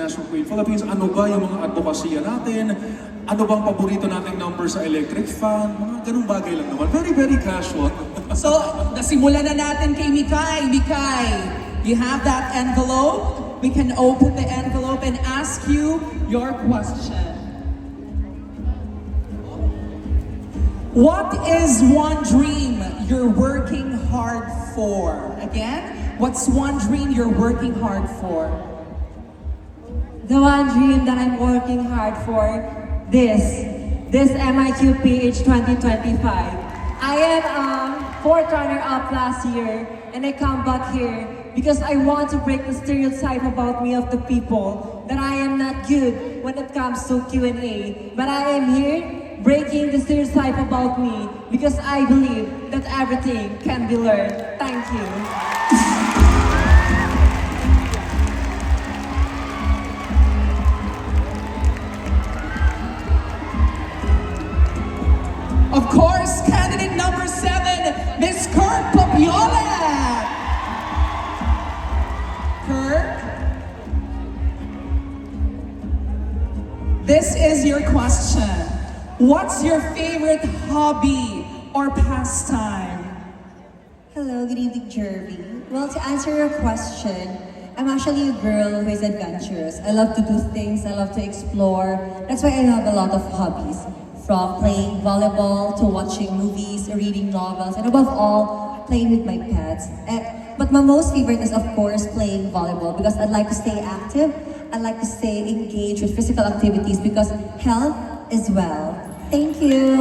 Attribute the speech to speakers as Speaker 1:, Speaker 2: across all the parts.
Speaker 1: International Queen Philippines, ano ba yung mga advokasya natin? Ano bang paborito nating number sa electric fan? Mga ganung bagay lang naman. Very, very casual.
Speaker 2: So, nasimulan na natin kay Mikay. Mikay, you have that envelope? We can open the envelope and ask you your question. What is one dream you're working hard for? Again, what's one dream you're working hard for?
Speaker 3: The one dream that I'm working hard for, this MIQ PH 2025. I am fourth runner-up last year, and I come back here because I want to break the stereotype about me of the people that I am not good when it comes to Q&A. But I am here breaking the stereotype about me because I believe that everything can be learned. Thank you.
Speaker 2: Of course, candidate number 7, Miss Kirk Popiola. Kirk, this is your question. What's your favorite hobby or pastime?
Speaker 4: Hello, good evening, Jervy. Well, to answer your question, I'm actually a girl who is adventurous. I love to do things, I love to explore. That's why I have a lot of hobbies. From playing volleyball to watching movies, reading novels, and above all, playing with my pets. But my most favorite is, of course, playing volleyball because I'd like to stay active. I'd like to stay engaged with physical activities because health is wealth. Thank you.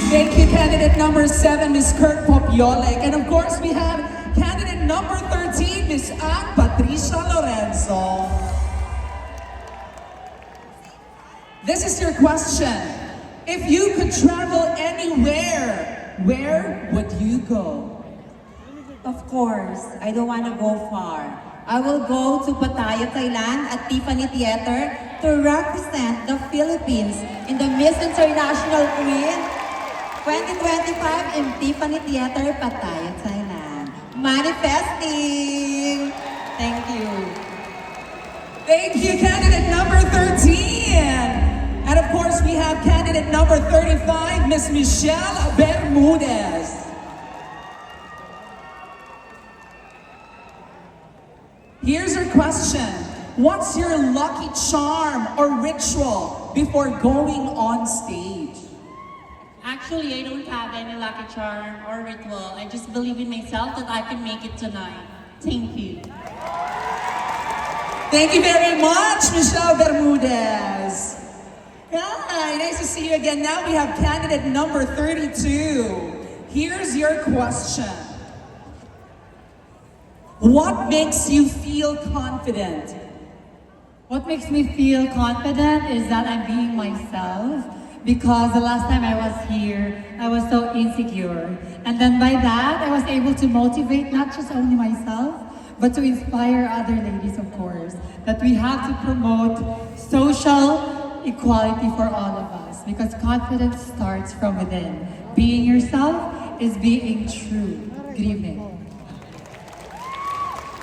Speaker 2: Thank you, candidate number 7, Miss Kirk Popiolek. And of course, we have candidate number 13, Miss Ann Patricia Lorenzo. This is your question. If you could travel anywhere, where would you go?
Speaker 3: Of course, I don't want to go far. I will go to Pattaya, Thailand at Tiffany Theater to represent the Philippines in the Miss International Queen 2025 in Tiffany Theater, Pattaya, Thailand. Manifesting! Thank you.
Speaker 2: Thank you, candidate number 13. And of course, we have candidate number 35, Miss Michelle Bermudez. Here's your question. What's your lucky charm or ritual before going on stage?
Speaker 5: Actually, I don't have any lucky charm or ritual. I just believe in myself that I can make it tonight. Thank you.
Speaker 2: Thank you very much, Michelle Bermudez. Hi, nice to see you again. Now we have candidate number 32. Here's your question. What makes you feel confident?
Speaker 6: What makes me feel confident is that I'm being myself, because the last time I was here, I was so insecure. And then by that, I was able to motivate not just only myself, but to inspire other ladies, of course, that we have to promote social equality for all of us, because confidence starts from within. Being yourself is being true. Good evening.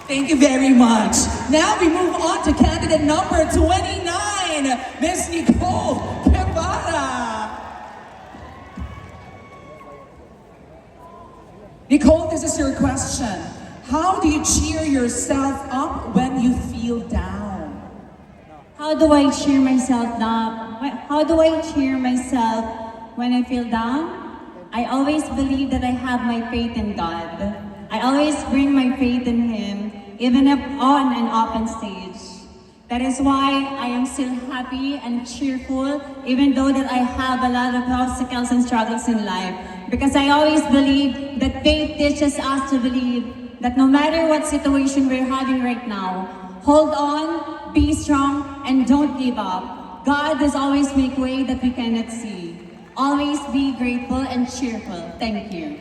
Speaker 2: Thank you very much. Now we move on to candidate number 29, Miss Nicole Guevara. Nicole, this is your question. How do you cheer yourself up when you feel down?
Speaker 5: How do I cheer myself down? How do I cheer myself when I feel down? I always believe that I have my faith in God. I always bring my faith in Him, even if on an open stage. That is why I am still happy and cheerful, even though that I have a lot of obstacles and struggles in life. Because I always believe that faith teaches us to believe that no matter what situation we're having right now, hold on, be strong, and don't give up. God does always make way that we cannot see. Always be grateful and cheerful. Thank you.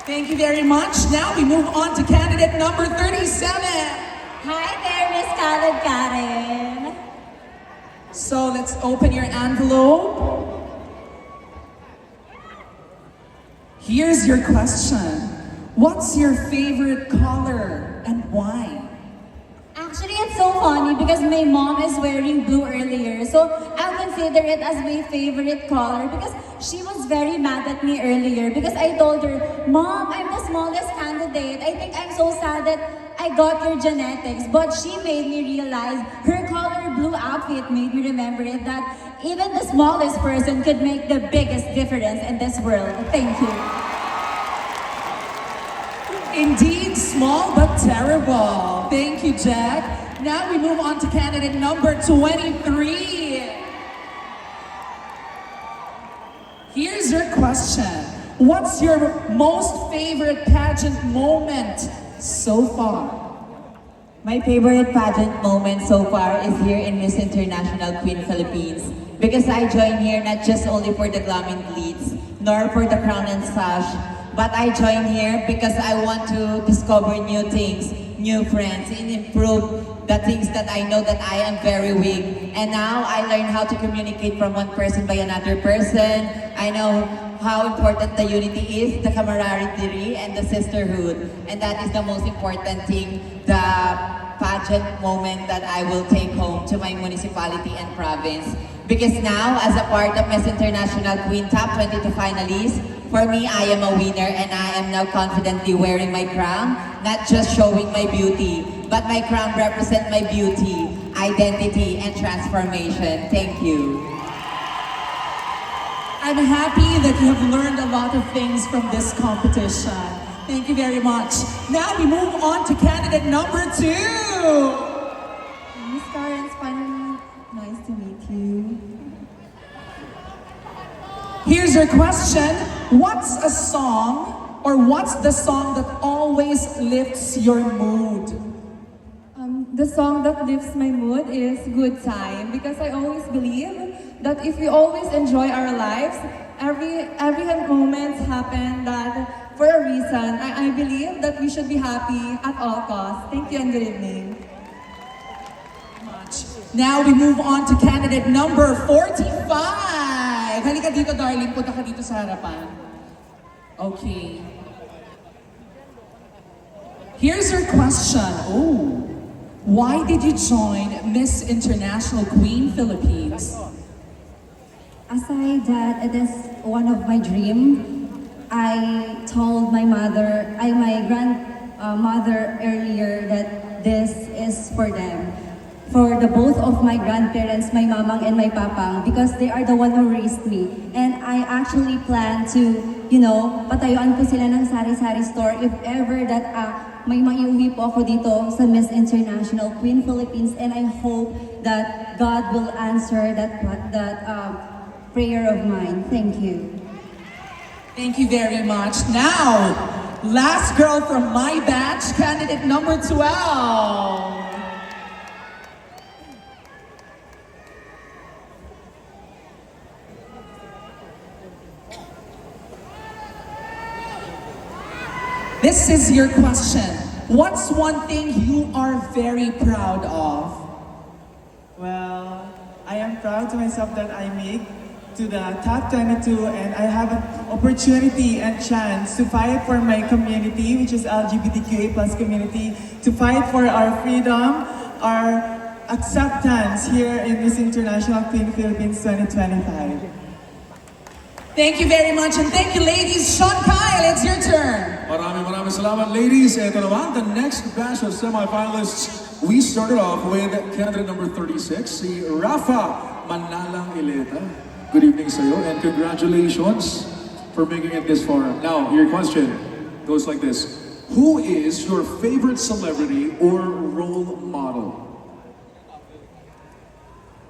Speaker 2: Thank you very much. Now we move on to candidate number 37.
Speaker 3: Hi there, Miss Khaled Karen.
Speaker 2: So let's open your envelope. Here's your question. What's your favorite color and why?
Speaker 5: funny because my mom is wearing blue earlier. So I'll consider it as my favorite color because she was very mad at me earlier because I told her, Mom, I'm the smallest candidate. I think I'm so sad that I got your genetics. But she made me realize her color blue outfit made me remember it that even the smallest person could make the biggest difference in this world. Thank you.
Speaker 2: Indeed, small but terrible. Thank you, Jack. Now we move on to candidate number 23. Here's your question. What's your most favorite pageant moment so far?
Speaker 7: My favorite pageant moment so far is here in Miss International Queen Philippines because I joined here not just only for the glam and glitz, nor for the crown and sash, but I joined here because I want to discover new things, new friends, and improve the things that I know that I am very weak. And now I learn how to communicate from one person by another person. I know how important the unity is, the camaraderie, and the sisterhood. And that is the most important thing, the pageant moment that I will take home to my municipality and province. Because now, as a part of Miss International Queen Top 22 finalists, for me, I am a winner and I am now confidently wearing my crown, not just showing my beauty, but my crown represents my beauty, identity, and transformation. Thank you.
Speaker 2: I'm happy that you have learned a lot of things from this competition. Thank you very much. Now we move on to candidate number 2.
Speaker 4: Miss Karen, finally, nice to meet you.
Speaker 2: Here's your question. What's a song or what's the song that always lifts your mood?
Speaker 8: The song that lifts my mood is Good Time because I always believe that if we always enjoy our lives, every moment happen that for a reason. I believe that we should be happy at all costs. Thank you and good evening.
Speaker 2: Now we move on to candidate number 45. Halika dito, darling. Punta ka dito sa harapan. Okay. Here's your question. Oh. Why did you join Miss International Queen Philippines?
Speaker 4: Aside that it is one of my dream, I told my grandmother earlier that this is for them. For the both of my grandparents, my mamang and my papang, because they are the one who raised me. And I actually plan to, patayuan ko sila ng sari-sari store if ever that may maiuwi po ako dito sa Miss International Queen Philippines, and I hope that God will answer that prayer of mine. Thank you.
Speaker 2: Thank you very much. Now, last girl from my batch, candidate number 12. This is your question. What's one thing you are very proud of?
Speaker 9: Well, I am proud to myself that I make to the top 22 and I have an opportunity and chance to fight for my community, which is LGBTQA plus community, to fight for our freedom, our acceptance here in Miss International Queen Philippines 2025.
Speaker 2: Thank you very much, and thank you, ladies. Sean Kyle, it's your turn.
Speaker 1: Maraming salamat, ladies. Ito naman, the next batch of semifinalists. We started off with candidate number 36, si Rafa Manalang Ileta. Good evening sa'yo, and congratulations for making it this far. Now, your question goes like this. Who is your favorite celebrity or role model?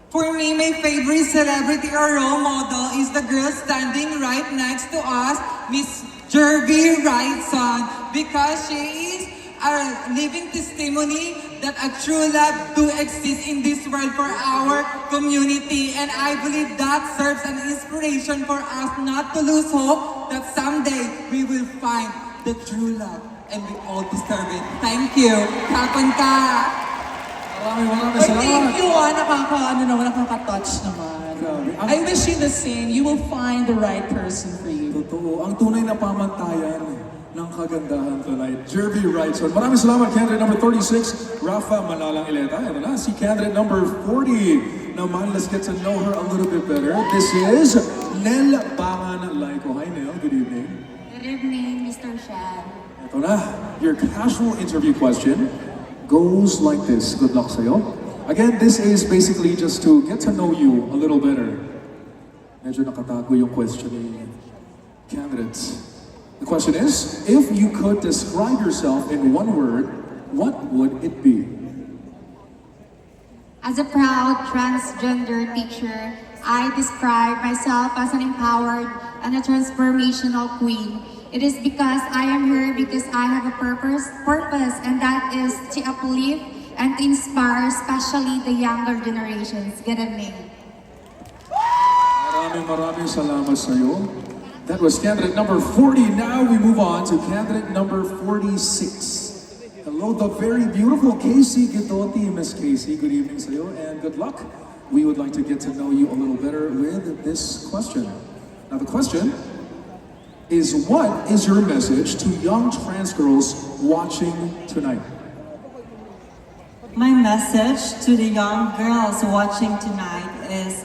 Speaker 10: For me, my favorite celebrity or role model is the girl standing right next to us, Miss Jervy Wrightson, because she is a living testimony that a true love do exist in this world for our community. And I believe that serves an inspiration for us not to lose hope that someday we will find the true love and we all deserve it. Thank you. Kapon ka!
Speaker 1: Maraming
Speaker 2: Thank
Speaker 1: salamat.
Speaker 2: you, nakaka-touch naman.
Speaker 1: Grabe.
Speaker 2: I wish you the same. You will find the right person for you.
Speaker 1: Totoo. Ang tunay na pamantayan, ng kagandahan tonight. Jervy writes on. Maraming salamat, candidate number 36, Rafa Manalang Ileta. Ito na, si candidate number 40. Naman, let's get to know her a little bit better. This is Nel Bangan Laiko. Hi, Nel. Good evening.
Speaker 5: Good evening, Mr. Shan.
Speaker 1: Ito na, your casual interview question goes like this. Good luck sa'yo. Again, this is basically just to get to know you a little better. Medyo nakatago yung question ni candidates. The question is, if you could describe yourself in one word, what would it be?
Speaker 5: As a proud transgender teacher, I describe myself as an empowered and a transformational queen. It is because I am here because I have a purpose, and that is to uplift and to inspire, especially the younger generations. Good evening.
Speaker 1: Maraming salamat sa'yo. That was candidate number 40. Now we move on to candidate number 46. Hello, the very beautiful Casey Gidoti. Miss Casey, good evening sa'yo and good luck. We would like to get to know you a little better with this question. Now the question is, what is your message to young trans girls watching tonight?
Speaker 7: My message to the young girls watching tonight is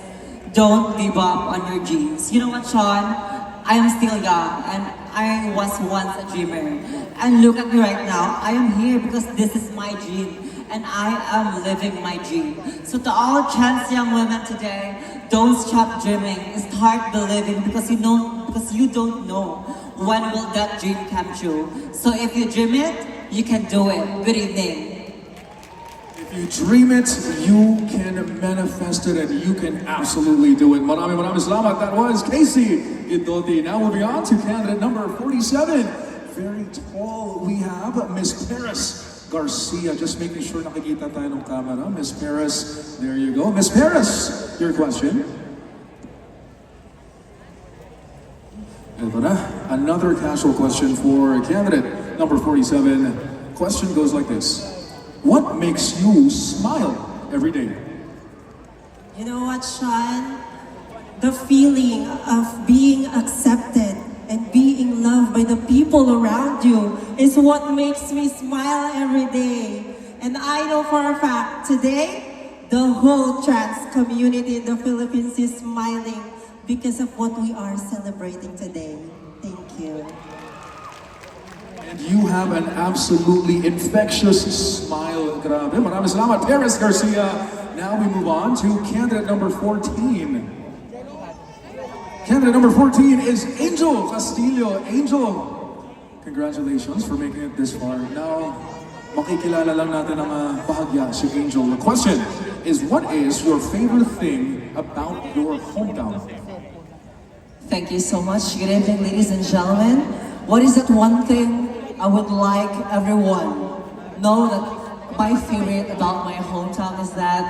Speaker 7: don't give up on your dreams. You know what, Sean? I am still young and I was once a dreamer. And look at me right now. I am here because this is my dream and I am living my dream. So to all trans young women today, don't stop dreaming. Start believing because you don't know when will that dream come true. So if you dream it, you can do it. Good evening.
Speaker 1: If you dream it, you can manifest it and you can absolutely do it. Maraming salamat. That was Casey Gidoti. Now moving on to candidate number 47. Very tall. We have Miss Paris Garcia. Just making sure nakikita tayo ng camera. Miss Paris, there you go. Miss Paris, your question. Ito na, another casual question for candidate number 47. Question goes like this. What makes you smile every day?
Speaker 11: You know what, Sean? The feeling of being accepted and being loved by the people around you is what makes me smile every day. And I know for a fact, today, the whole trans community in the Philippines is smiling because of what we are celebrating today. Thank you.
Speaker 1: And you have an absolutely infectious smile. Grabe. Maraming salamat, Paris Garcia. Now we move on to candidate number 14. Candidate number 14 is Angel Castillo. Angel, congratulations for making it this far. Now, makikilala lang natin ang bahagya si Angel. The question is, what is your favorite thing about your hometown?
Speaker 7: Thank you so much. Good evening, ladies and gentlemen. What is that one thing I would like everyone know that my favorite about my hometown is that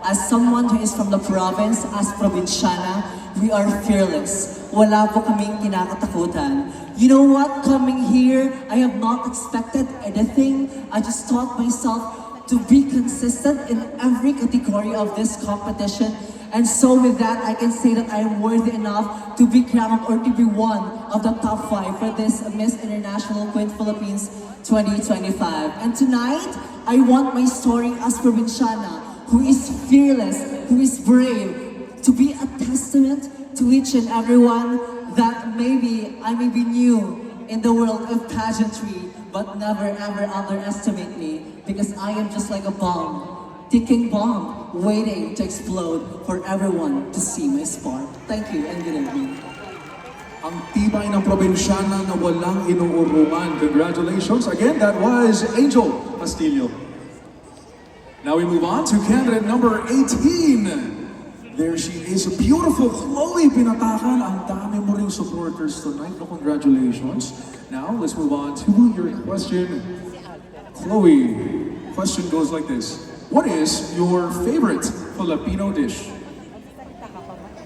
Speaker 7: as someone who is from the province, as probinsyana, we are fearless. Wala po kaming kinakatakutan. You know what? Coming here, I have not expected anything. I just taught myself to be consistent in every category of this competition. And so with that, I can say that I am worthy enough to be crowned or to be one of the top 5 for this Miss International Queen Philippines 2025. And tonight, I want my story as Provinciana, who is fearless, who is brave, to be a testament to each and everyone that maybe I may be new in the world of pageantry, but never ever underestimate me because I am just like a bomb. Ticking bomb, waiting to explode for everyone to see my spark. Thank you and good evening.
Speaker 1: Ang tibay ng probinsyana na walang inuurungan. Congratulations. Again, that was Angel Castillo. Now we move on to candidate number 18. There she is, a beautiful Chloe Pinatakan. Ang dami mo ring supporters tonight. No, congratulations. Now let's move on to your question. Chloe, question goes like this. What is your favorite Filipino dish?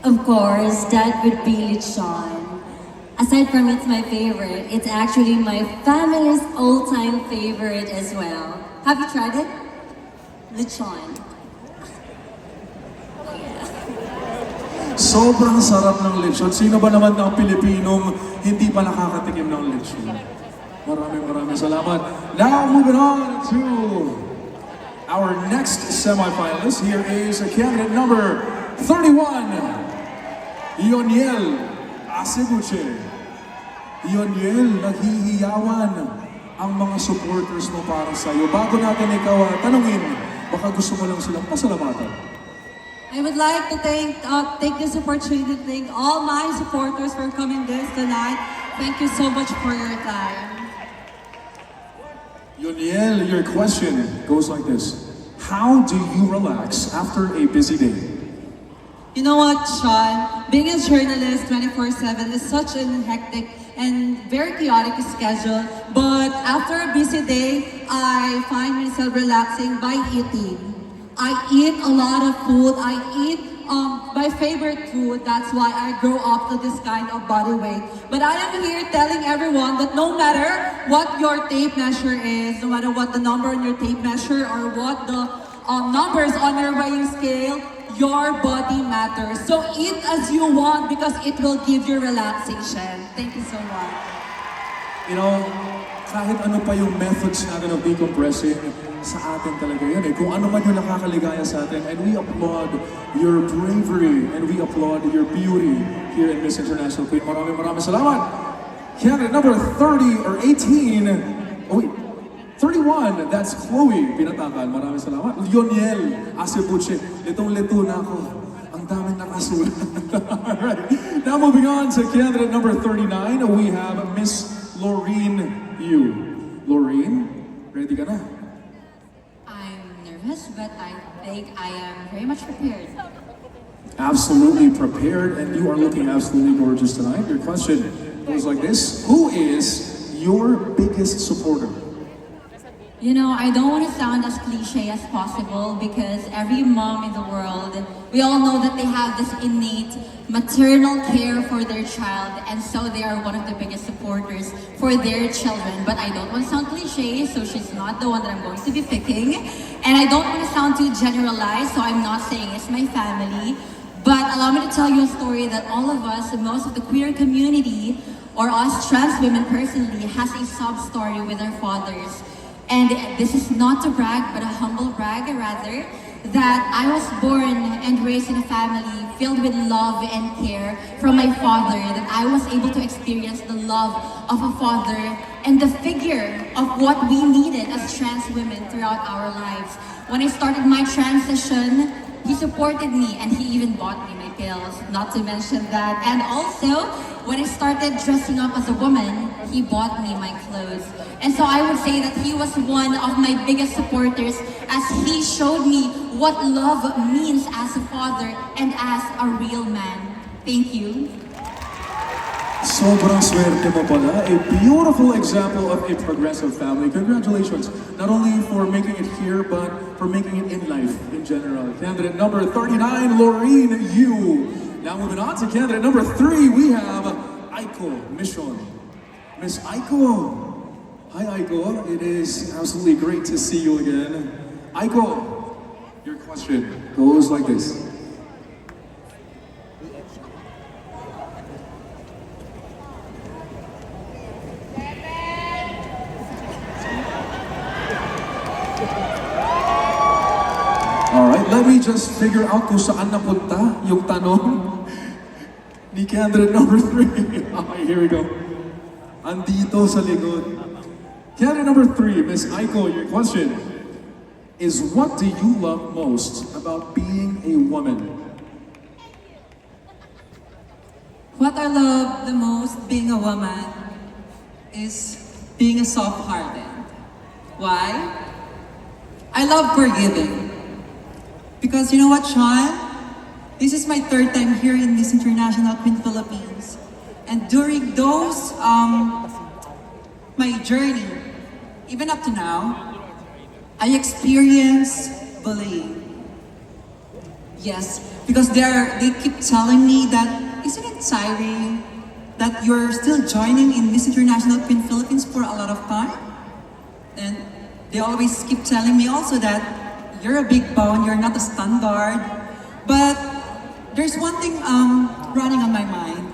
Speaker 3: Of course, that would be lechon. Aside from it's my favorite, it's actually my family's all-time favorite as well. Have you tried it? Lechon.
Speaker 1: Sobrang sarap ng lechon. Sino ba naman ng Pilipinong hindi pa nakakatikim ng lechon? Maraming salamat. Now, moving on to our next semifinalist. Here is candidate number 31, Ioniel Acebuche. Ioniel, naghihiyawan ang mga supporters mo para sa'yo. Bago natin ikaw tanungin, baka gusto mo lang silang pasalamatan.
Speaker 3: I would like to take this opportunity to thank all my supporters for coming this tonight. Thank you so much for your time.
Speaker 1: Ioniel, your question goes like this. How do you relax after a busy day?
Speaker 3: You know what, Sean? Being a journalist 24/7 is such a hectic and very chaotic schedule. But after a busy day, I find myself relaxing by eating. I eat a lot of food. I eat my favorite food. That's why I grow up to this kind of body weight. But I am here telling everyone that no matter what your tape measure is, no matter what the number on your tape measure or what the numbers on your weighing scale, your body matters. So eat as you want because it will give you relaxation. Thank you so much.
Speaker 1: You know, kahit ano pa yung methods natin of decompressing, sa atin talaga yan eh. Kung ano man yung nakakaligaya sa atin, and we applaud your bravery and we applaud your beauty here in Miss International Queen. Maraming salamat. Candidate number 30 or 18, oh wait, 31, that's Chloe Pinatakan. Maraming salamat. Ioniel Acebuche, litong-lito na ako. Ang daming nakasulat. Alright, now moving on to candidate number 39, we have Miss Laureen Yu. Laureen, ready ka na?
Speaker 3: I'm nervous, but I think I am very much prepared.
Speaker 1: Absolutely prepared, and you are looking absolutely gorgeous tonight. Your question goes like this. Who is your biggest supporter?
Speaker 3: You know, I don't want to sound as cliche as possible because every mom in the world, we all know that they have this innate maternal care for their child, and so they are one of the biggest supporters for their children. But I don't want to sound cliche, so she's not the one that I'm going to be picking. And I don't want to sound too generalized, so I'm not saying it's my family. But allow me to tell you a story that all of us, most of the queer community, or us trans women personally, has a sub-story with our fathers. And this is not to brag, but a humble brag rather, that I was born and raised in a family filled with love and care from my father, that I was able to experience the love of a father and the figure of what we needed as trans women throughout our lives. When I started my transition, he supported me and he even bought me my pills, not to mention that. And also, when I started dressing up as a woman, he bought me my clothes. And so I would say that he was one of my biggest supporters as he showed me what love means as a father and as a real man. Thank you.
Speaker 1: Sobrang swerte mo pala. A beautiful example of a progressive family. Congratulations, not only for making it here, but for making it in life in general. Candidate number 39, Laureen Yu. Now moving on to candidate number 3, we have Aiko Mission. Miss Aiko. Hi Aiko, it is absolutely great to see you again. Aiko, your question goes like this. Alright, let me just figure out kung saan napunta yung tanong ni candidate number 3. Okay, here we go. Andito sa likod. Candidate number 3, Miss Aiko, your question is, what do you love most about being a woman?
Speaker 12: What I love the most being a woman is being a soft-hearted. Why? I love forgiving. Because you know what, Sean? This is my 3rd time here in Miss International Queen Philippines. And during those, my journey, even up to now, I experienced bullying. Yes, because they keep telling me that, isn't it tiring that you're still joining in Miss International Queen Philippines for a lot of time? And they always keep telling me also that you're a big bone, you're not a standard. But there's one thing running on my mind.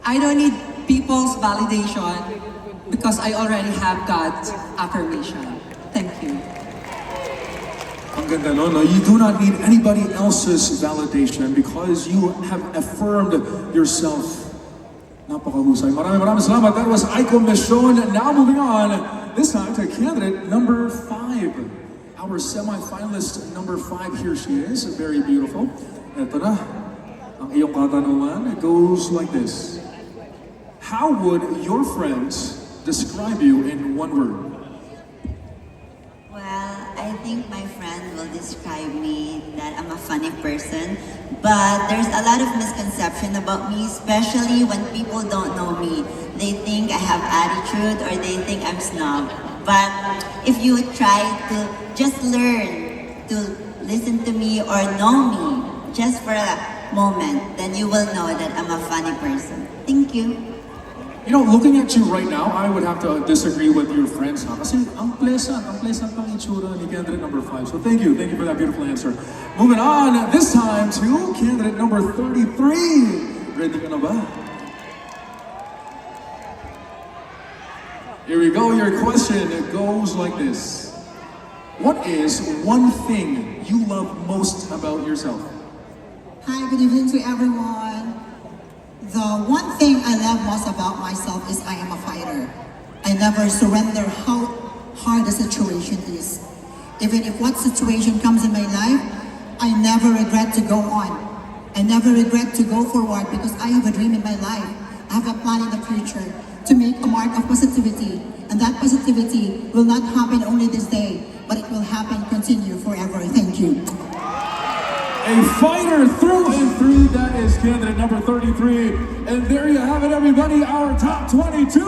Speaker 12: I don't need people's validation. because I already have God's affirmation. Thank you.
Speaker 1: Ang ganda no? You do not need anybody else's validation because you have affirmed yourself. Napakahusay. Maraming salamat. That was Aiko Mission. Now moving on, this time to candidate number 5. Our semi-finalist number 5, here she is. Very beautiful. Ito na. Ang iyong katanungan, it goes like this. How would your friends describe you in one word?
Speaker 13: Well, I think my friend will describe me that I'm a funny person, but there's a lot of misconception about me, especially when people don't know me. They think I have attitude or they think I'm snob. But if you try to just learn to listen to me or know me just for a moment, then you will know that I'm a funny person. Thank you.
Speaker 1: You know, looking at you right now, I would have to disagree with your friends, ha? Kasi ang pleasant pang itsura ni candidate number 5. So thank you for that beautiful answer. Moving on, this time to candidate number 33. Ready ka na ba? Here we go, your question goes like this. What is one thing you love most about yourself?
Speaker 14: Hi, good evening to everyone. The one thing I love most about myself is I am a fighter. I never surrender how hard the situation is. Even if what situation comes in my life, I never regret to go on. I never regret to go forward because I have a dream in my life. I have a plan in the future to make a mark of positivity. And that positivity will not happen only this day, but it will happen, continue forever. Thank you.
Speaker 1: A fighter through and through, that is candidate number 33. And there you have it, everybody, our top 22